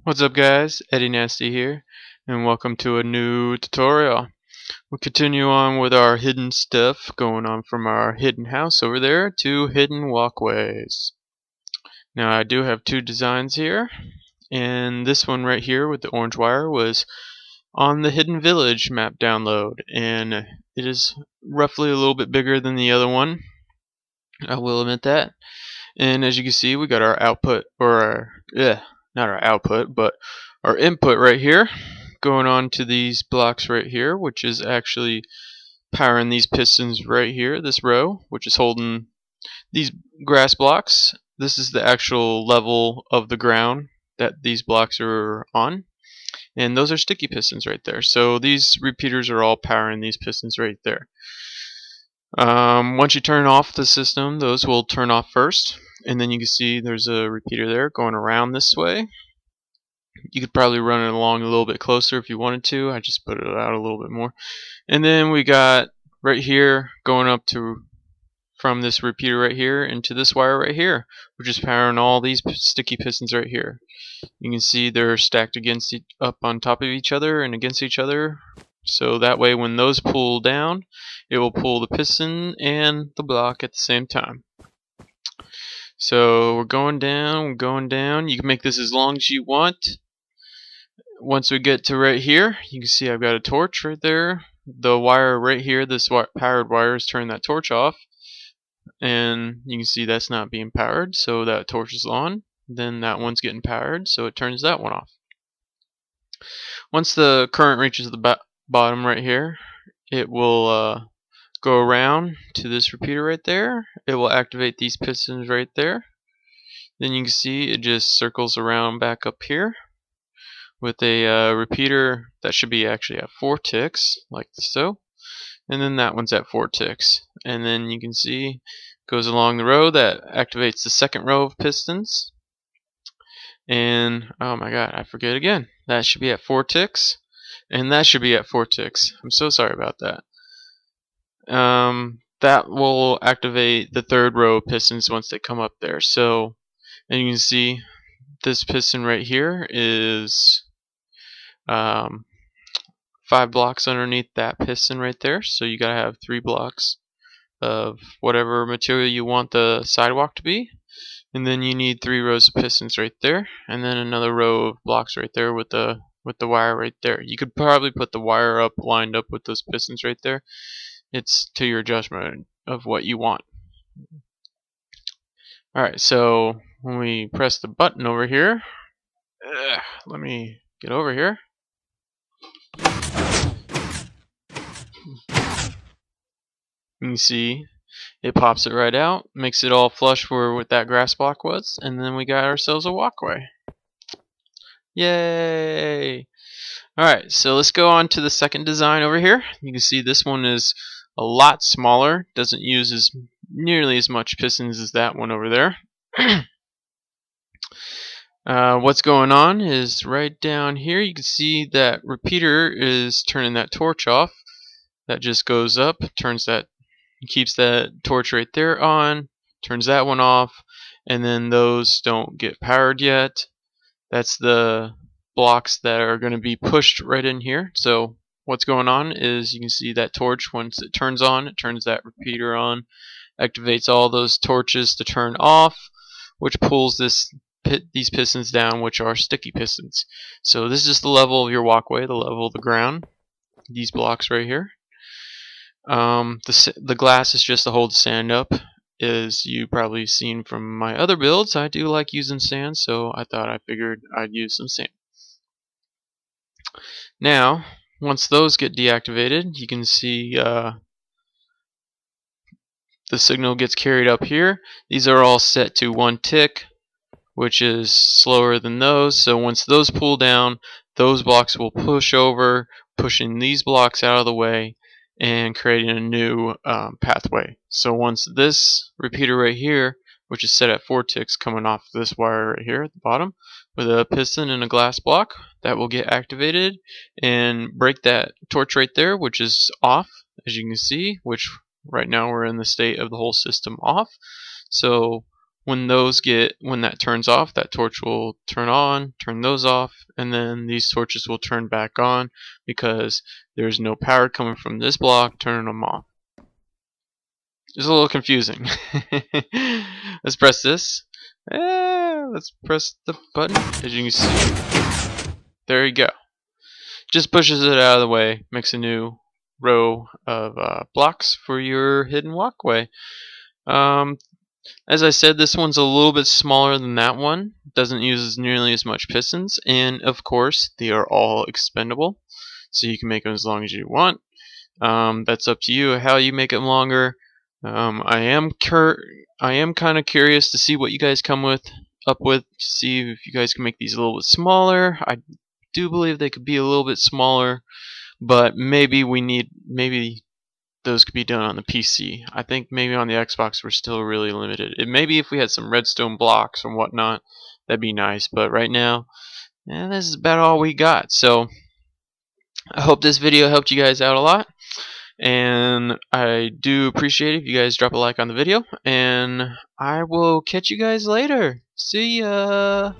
What's up guys, EddyNasty here, and welcome to a new tutorial. We'll continue on with our hidden stuff, going on from our hidden house over there to hidden walkways. Now I do have two designs here, and this one right here with the orange wire was on the hidden village map download, and it is roughly a little bit bigger than the other one, I will admit that. And as you can see, we got our output, or not our output, but our input right here, going on to these blocks right here, which is actually powering these pistons right here, this row, which is holding these grass blocks. This is the actual level of the ground that these blocks are on, and those are sticky pistons right there. So these repeaters are all powering these pistons right there. Once you turn off the system, those will turn off first, and then you can see there's a repeater there going around this way. You could probably run it along a little bit closer if you wanted to. I just put it out a little bit more. And then we got right here going up to from this repeater right here into this wire right here, which is powering all these sticky pistons right here. You can see they're stacked against up on top of each other and against each other. So that way when those pull down, it will pull the piston and the block at the same time. So we're going down, You can make this as long as you want. Once we get to right here, you can see I've got a torch right there. The wire right here, this powered wire, is turning that torch off. And you can see that's not being powered, so that torch is on. Then that one's getting powered, so it turns that one off. Once the current reaches the bottom right here, it will go around to this repeater right there. It will activate these pistons right there. Then you can see it just circles around back up here with a repeater that should be actually at 4 ticks, like so. And then that one's at 4 ticks. And then you can see it goes along the row that activates the second row of pistons. And oh my god, I forget again. That should be at 4 ticks. And that should be at 4 ticks. I'm so sorry about that. That will activate the third row of pistons once they come up there. So, and you can see this piston right here is 5 blocks underneath that piston right there. So you gotta have 3 blocks of whatever material you want the sidewalk to be. And then you need 3 rows of pistons right there, and then another row of blocks right there with the wire right there. You could probably put the wire up lined up with those pistons right there. It's to your judgment of what you want. Alright, so when we press the button over here, let me get over here. You can see it pops it right out, makes it all flush where what that grass block was, and then we got ourselves a walkway. Yay! Alright, so let's go on to the second design over here. You can see this one is a lot smaller, doesn't use nearly as much pistons as that one over there. What's going on is right down here you can see that repeater is turning that torch off. That just goes up, keeps that torch right there on, turns that one off, and then those don't get powered yet. That's the blocks that are going to be pushed right in here. So what's going on is you can see that torch, once it turns on, it turns that repeater on, activates all those torches to turn off, which pulls these pistons down, which are sticky pistons. So this is the level of your walkway, the level of the ground, these blocks right here. The glass is just to hold the sand up. As you probably seen from my other builds, I do like using sand, so I figured I'd use some sand. Now, once those get deactivated, you can see the signal gets carried up here. These are all set to 1 tick, which is slower than those. So once those pull down, those blocks will push over, pushing these blocks out of the way and creating a new pathway. So once this repeater right here, which is set at 4 ticks coming off this wire right here at the bottom with a piston and a glass block, that will get activated and break that torch right there, which is off, as you can see, which right now we're in the state of the whole system off. So when that turns off, that torch will turn on, turn those off, and then these torches will turn back on because there's no power coming from this block turning them off. It's a little confusing. Let's press this. Let's press the button. As you can see, there you go. Just pushes it out of the way, makes a new row of blocks for your hidden walkway. As I said, this one's a little bit smaller than that one. Doesn't use nearly as much pistons, and of course, they are all expendable, so you can make them as long as you want. That's up to you how you make them longer. I am kind of curious to see what you guys come up with. See if you guys can make these a little bit smaller. I do believe they could be a little bit smaller, but maybe those could be done on the PC. I think maybe on the Xbox we're still really limited. Maybe if we had some redstone blocks and whatnot, that'd be nice. But right now, this is about all we got. So I hope this video helped you guys out a lot. And I do appreciate it if you guys drop a like on the video. And I will catch you guys later. See ya!